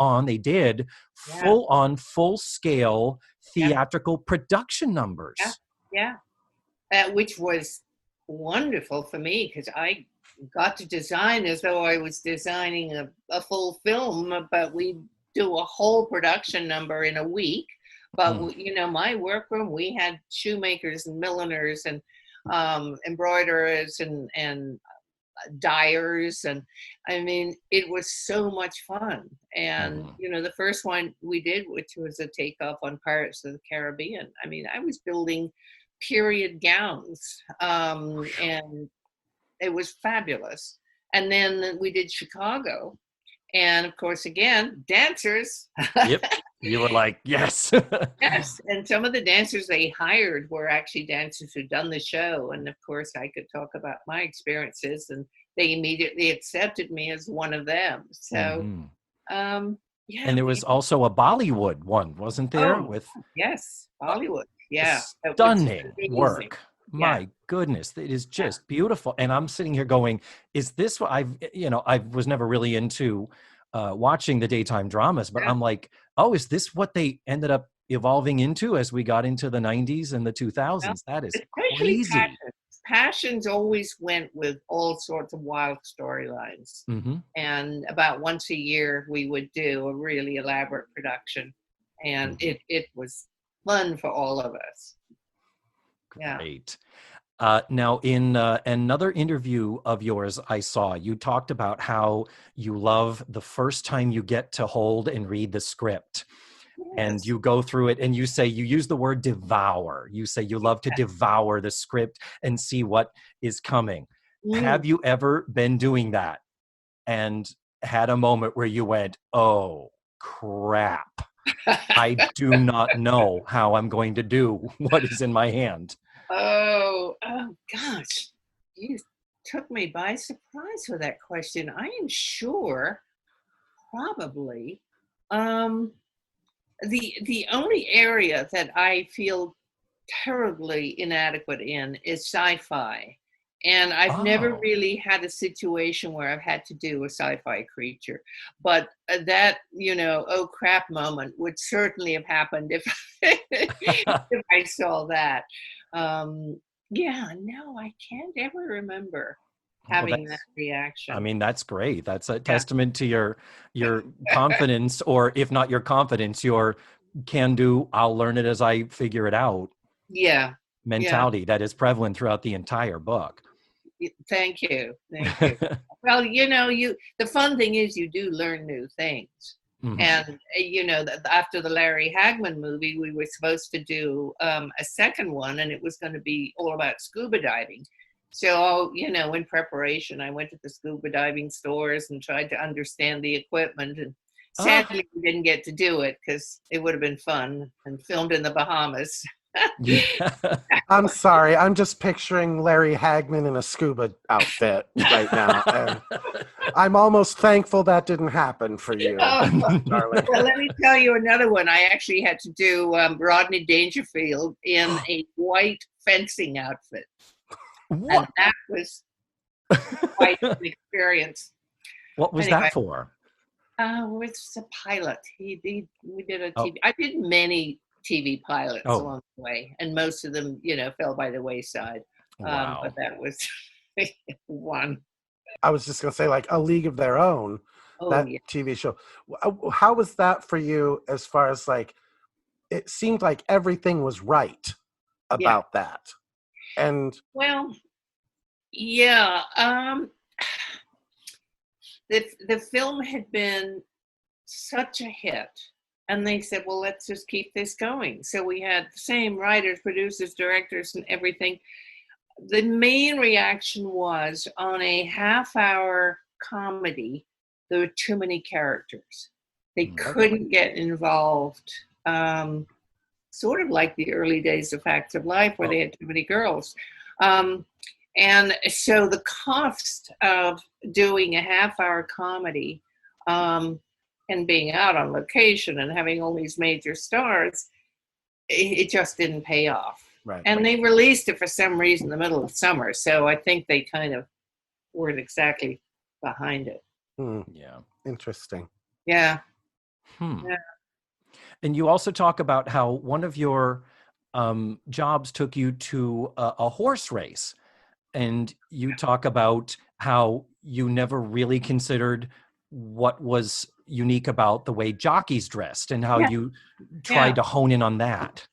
scale theatrical production numbers.
Yeah. Which was wonderful for me because I got to design as though I was designing a full film, but we do a whole production number in a week. But my workroom, we had shoemakers and milliners and embroiderers and dyers, and I mean, it was so much fun. And the first one we did, which was a takeoff on Pirates of the Caribbean, I mean, I was building period gowns, and it was fabulous. And then we did Chicago, and of course, again, dancers.
Yep. You were like, yes.
Yes. And some of the dancers they hired were actually dancers who'd done the show. And of course, I could talk about my experiences, and they immediately accepted me as one of them. So, yeah.
And there was also a Bollywood one, wasn't there?
Yes, Bollywood. Yeah.
Stunning work. My goodness, it is just beautiful. And I'm sitting here going, is this what I was never really into watching the daytime dramas, but I'm like, oh, is this what they ended up evolving into as we got into the 90s and the 2000s? That is crazy.
Passions always went with all sorts of wild storylines. And about once a year, we would do a really elaborate production. And it was fun for all of us. Yeah.
Great. Now, in another interview of yours I saw, you talked about how you love the first time you get to hold and read the script. Yes. And you go through it and you say, you use the word devour. You say you love to devour the script and see what is coming. Have you ever been doing that and had a moment where you went, oh, crap. I do not know how I'm going to do what is in my hand?
Oh gosh, you took me by surprise with that question. I am sure probably the only area that I feel terribly inadequate in is sci-fi. And I've never really had a situation where I've had to do a sci-fi creature. But that, oh crap moment would certainly have happened if I saw that. No, I can't ever remember having that reaction.
I mean, that's great. That's a testament to your confidence, or if not your confidence, your can-do, I'll learn it as I figure it out mentality that is prevalent throughout the entire book.
Thank you. Well, the fun thing is you do learn new things. And, after the Larry Hagman movie, we were supposed to do a second one, and it was going to be all about scuba diving. So, in preparation, I went to the scuba diving stores and tried to understand the equipment. And sadly, we didn't get to do it because it would have been fun and filmed in the Bahamas.
I'm sorry. I'm just picturing Larry Hagman in a scuba outfit right now. And I'm almost thankful that didn't happen for you, darling.
Well, let me tell you another one. I actually had to do Rodney Dangerfield in a white fencing outfit.
What?
And that was quite an experience.
What was that for?
It's a pilot. We did a TV. I did many TV pilots
Oh.
along the way, and most of them, fell by the wayside.
Wow.
But that was one.
I was just going to say, like, A League of Their Own,
Oh,
that
yeah.
TV show. How was that for you as far as, like, it seemed like everything was right about that? And
Well, yeah. The film had been such a hit, and they said, well, let's just keep this going. So we had the same writers, producers, directors, and everything. The main reaction was, on a half-hour comedy, there were too many characters. They couldn't get involved, sort of like the early days of Facts of Life, where they had too many girls. And so the cost of doing a half-hour comedy and being out on location and having all these major stars, it just didn't pay off.
Right.
And they released it for some reason in the middle of summer. So I think they kind of weren't exactly behind it.
Yeah.
Interesting.
Yeah.
Yeah. And you also talk about how one of your jobs took you to a horse race. And you talk about how you never really considered what was unique about the way jockeys dressed and how you tried to hone in on that.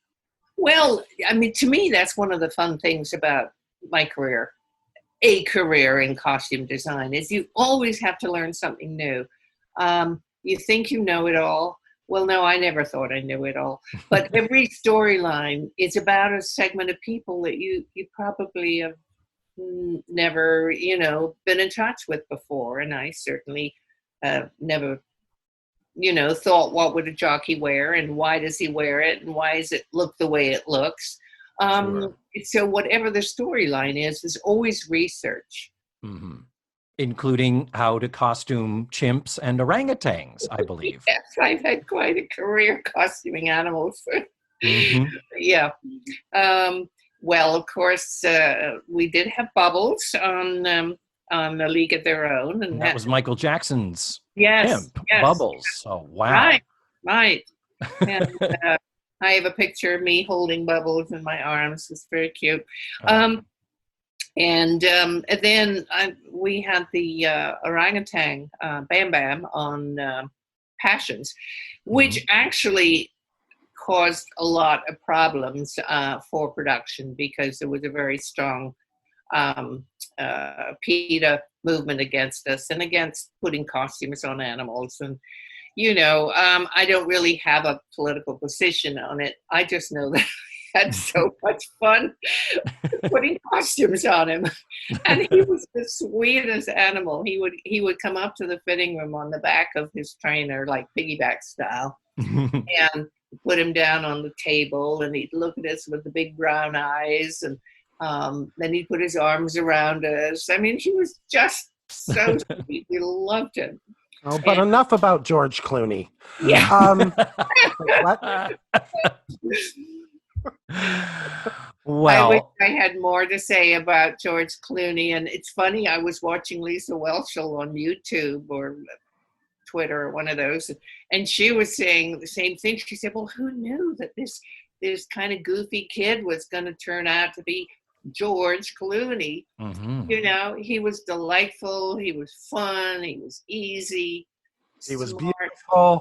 Well, I mean, to me, that's one of the fun things about my career, a career in costume design, is you always have to learn something new. You think you know it all. Well, no, I never thought I knew it all. But every storyline is about a segment of people that you probably have never, been in touch with before. And I certainly never, thought, what would a jockey wear and why does he wear it and why does it look the way it looks?
Sure.
So whatever the storyline is, there's always research.
Mm-hmm. Including how to costume chimps and orangutans, I believe.
Yes, I've had quite a career costuming animals.
Mm-hmm.
Yeah. Well, of course, we did have Bubbles on A League of Their Own, and
that was Michael Jackson's
yes,
chimp, Bubbles. Oh, wow.
Right. And I have a picture of me holding Bubbles in my arms. It's very cute. And then we had the orangutan, Bam Bam, on Passions, which actually caused a lot of problems for production because there was a very strong PETA movement against us and against putting costumes on animals. And, I don't really have a political position on it. I just know that I had so much fun putting costumes on him. And he was the sweetest animal. He would come up to the fitting room on the back of his trainer, like piggyback style, and put him down on the table, and he'd look at us with the big brown eyes, and then he'd put his arms around us. I mean, he was just so sweet. We loved him.
Oh, but enough about George Clooney.
Yeah.
What?
I
Well,
wish I had more to say about George Clooney. And it's funny, I was watching Lisa Whelchel on YouTube or Twitter, one of those, and she was saying the same thing. She said, well, who knew that this kind of goofy kid was going to turn out to be George Clooney?
mm-hmm.
He was delightful, he was fun, he was easy,
He was
smart.
beautiful.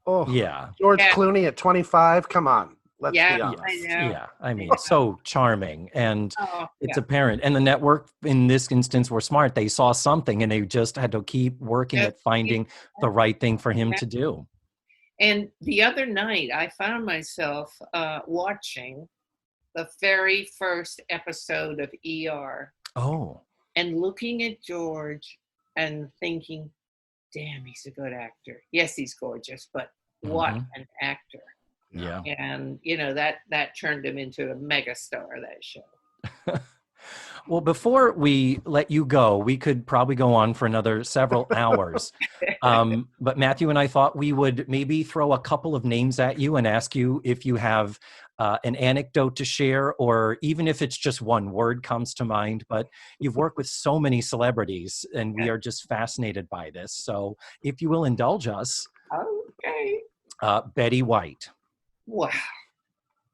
Oh,
Yeah.
George Clooney at 25. Come on. Let's be
Yeah,
honest.
I know.
Yeah. I mean, so charming. And
Oh,
it's
yeah.
apparent. And the network in this instance were smart. They saw something and they just had to keep working at finding the right thing for him to do.
And the other night, I found myself watching the very first episode of ER
Oh.
and looking at George and thinking, damn, he's a good actor. Yes, he's gorgeous, but what an actor.
Yeah.
And, that turned him into a megastar, that show.
Well, before we let you go, we could probably go on for another several hours. But Matthew and I thought we would maybe throw a couple of names at you and ask you if you have an anecdote to share, or even if it's just one word comes to mind. But you've worked with so many celebrities, and we are just fascinated by this. So if you will indulge us,
Okay.
Betty White.
Wow.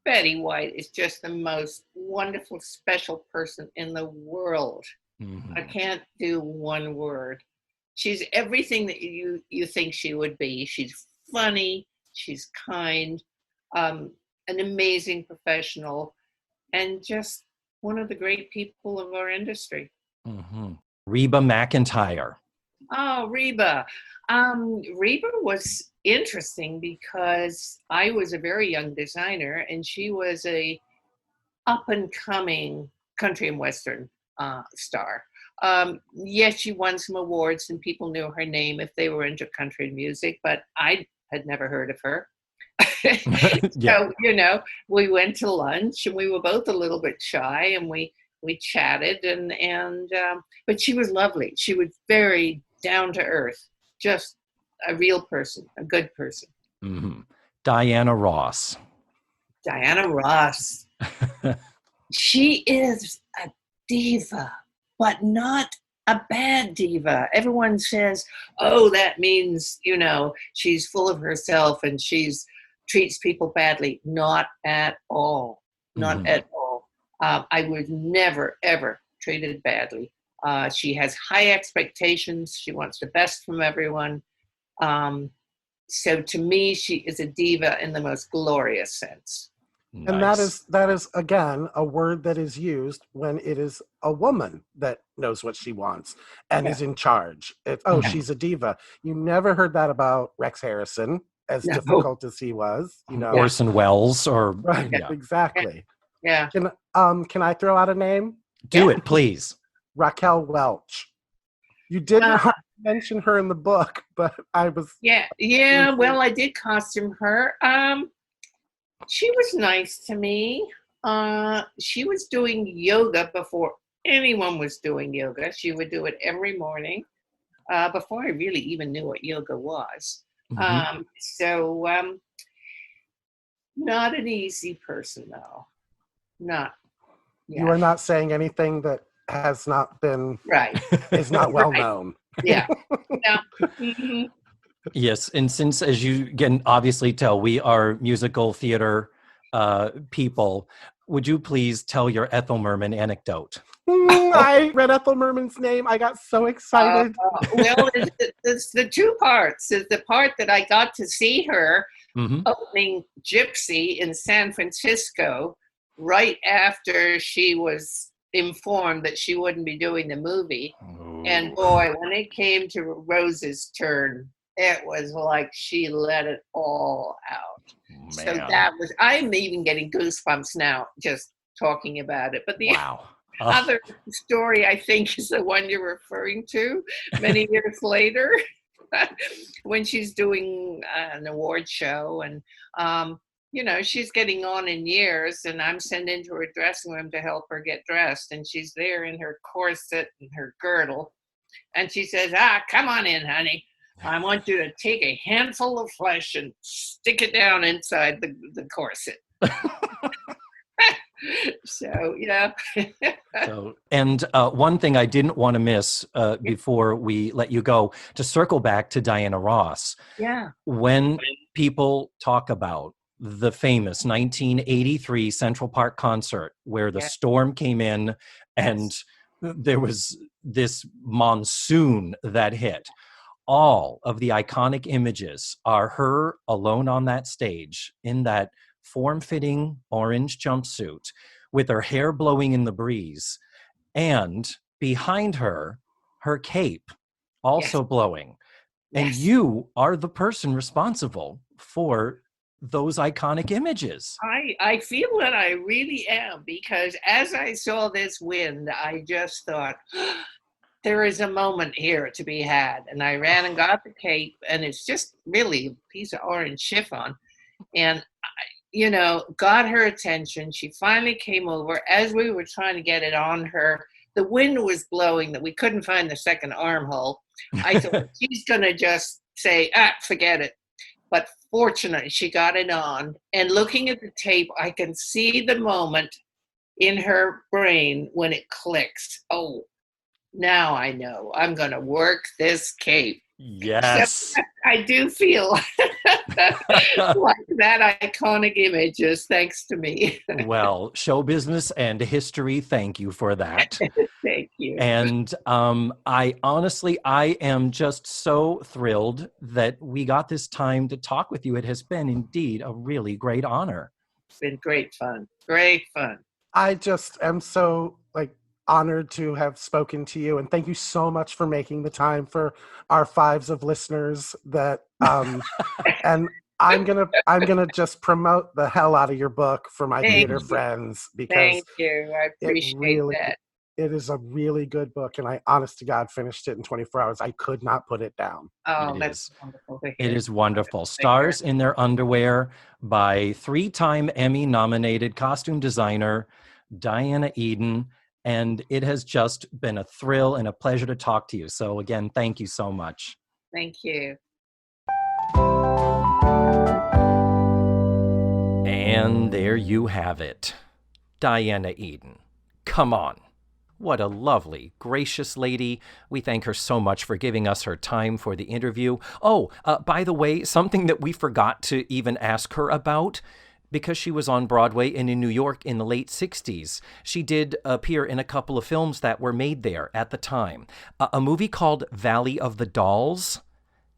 Betty White is just the most wonderful, special person in the world. I
Mhm.
can't do one word. She's everything that you think she would be. She's funny, she's kind, um, an amazing professional, and just one of the great people of our industry.
Mhm. Reba McEntire.
Oh, Reba. Reba was interesting because I was a very young designer and she was a up and coming country and western star. Yes, she won some awards and people knew her name if they were into country music, but I had never heard of her.
Yeah.
So, we went to lunch and we were both a little bit shy and we chatted and but she was lovely. She was very down to earth, just a real person, a good person.
Mhm. Diana Ross.
Diana Ross. She is a diva, but not a bad diva. Everyone says, oh, that means, she's full of herself and she's treats people badly. Not at all. Not
Mhm.
at all. I was never, ever treated badly. She has high expectations. She wants the best from everyone. Um, so to me, she is a diva in the most glorious sense.
And that
Nice.
is that is again a word that is used when it is a woman that knows what she wants and
Yeah.
is in charge. Oh,
Mhm.
she's a diva. You never heard that about Rex Harrison, as
No.
difficult as he was,
Yeah.
Orson Welles or
Right,
yeah.
Yeah.
exactly.
Yeah.
Can I throw out a name?
Do
Yeah.
it, please.
Raquel Welch. You didn't
Uh,
mention her in the book, but I was
yeah. Yeah. Well, I did costume her. She was nice to me. She was doing yoga before anyone was doing yoga. She would do it every morning, before I really even knew what yoga was.
Mhm.
So not an easy person though. Not,
you
yeah.
are not saying anything that has not been
Right.
is not well
Right.
known.
Yeah. Yeah. Hmm.
Yes, and since, as you can obviously tell, we are musical theater people, would you please tell your Ethel Merman anecdote?
I read Ethel Merman's name. I got so
Uh,
excited.
well, it's the two parts. There's the part that I got to see her
Hmm.
opening Gypsy in San Francisco right after she was informed that she wouldn't be doing the movie. And
Oh,
boy, when it came to Rose's turn, it was like she let it all out. So
man.
that was, I'm even getting goosebumps now just talking about it. But the
Wow. Ugh.
other story, I think, is the one you're referring to many years later when she's doing an award show and she's getting on in years and I'm sent into her dressing room to help her get dressed and she's there in her corset and her girdle and she says, come on in, honey. I want you to take a handful of flesh and stick it down inside the corset. So
So, and one thing I didn't want to miss before we let you go, to circle back to Diana Ross,
yeah,
when people talk about the famous 1983 Central Park concert where the
yeah,
storm came in and
yes,
there was this monsoon that hit, all of the iconic images are her alone on that stage in that form-fitting orange jumpsuit with her hair blowing in the breeze, and behind her, her cape
yes,
also blowing. And
yes.
you are the person responsible for those iconic images.
I feel that I really am because as I saw this wind, I just thought there is a moment here to be had, and I ran and got the cape, and it's just really a piece of orange chiffon, and got her attention. She finally came over as we were trying to get it on her. The wind was blowing that we couldn't find the second armhole. I thought she's gonna just say, forget it. But fortunately, she got it on. And looking at the tape, I can see the moment in her brain when it clicks. Oh, now I know I'm going to work this cape.
Yes.
I do feel like that iconic image is thanks to me.
Well, show business and history, thank you for that.
Thank you.
And I am just so thrilled that we got this time to talk with you. It has been indeed a really great honor.
It's been great fun. Great fun.
I just am so honored to have spoken to you, and thank you so much for making the time for our fives of listeners that and I'm gonna just promote the hell out of your book for my theater friends, because
thank you. I appreciate that.
It is a really good book, and I honest to God finished it in 24 hours. I could not put it down.
Oh, that's wonderful to hear.
It is wonderful. Stars in Their Underwear by 3-time Emmy nominated costume designer Diana Eden. And it has just been a thrill and a pleasure to talk to you. So again, thank you so much.
Thank you.
And there you have it. Diana Eden. Come on. What a lovely, gracious lady. We thank her so much for giving us her time for the interview. Oh, by the way, something that we forgot to even ask her about, because she was on Broadway and in New York in the late 60s. She did appear in a couple of films that were made there at the time. A movie called Valley of the Dolls.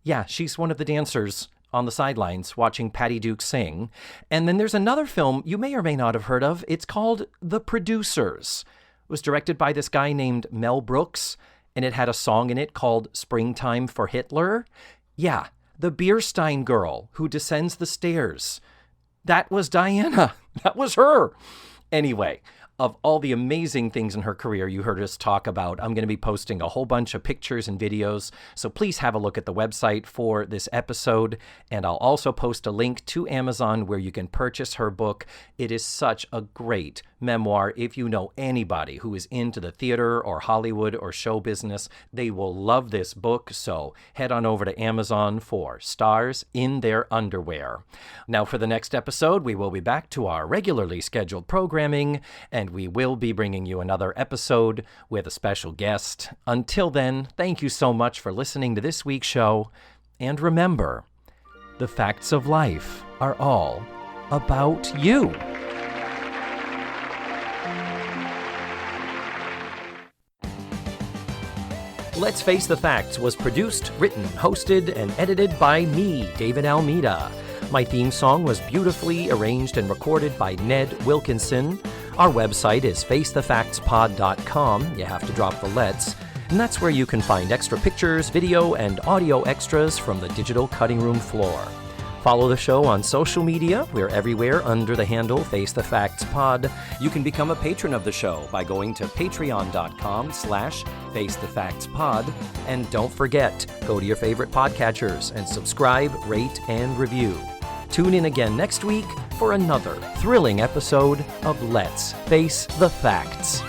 Yeah, she's one of the dancers on the sidelines watching Patty Duke sing. And then there's another film you may or may not have heard of. It's called The Producers. It was directed by this guy named Mel Brooks, and it had a song in it called Springtime for Hitler. Yeah, the Bierstein girl who descends the stairs. That was Diana. That was her. Anyway, of all the amazing things in her career you heard us talk about, I'm going to be posting a whole bunch of pictures and videos, so please have a look at the website for this episode, and I'll also post a link to Amazon where you can purchase her book. It is such a great memoir. If you know anybody who is into the theater or Hollywood or show business, they will love this book, so head on over to Amazon for Stars in Their Underwear. Now for the next episode, we will be back to our regularly scheduled programming, and we will be bringing you another episode with a special guest. Until then, thank you so much for listening to this week's show, and remember, the facts of life are all about you. Let's Face the Facts was produced, written, hosted, and edited by me, David Almeida. My theme song was beautifully arranged and recorded by Ned Wilkinson. Our website is facethefactspod.com. You have to drop the let's. And that's where you can find extra pictures, video, and audio extras from the digital cutting room floor. Follow the show on social media. We're everywhere under the handle Face the Facts Pod. You can become a patron of the show by going to patreon.com/FaceTheFactsPod. And don't forget, go to your favorite podcatchers and subscribe, rate, and review. Tune in again next week for another thrilling episode of Let's Face the Facts.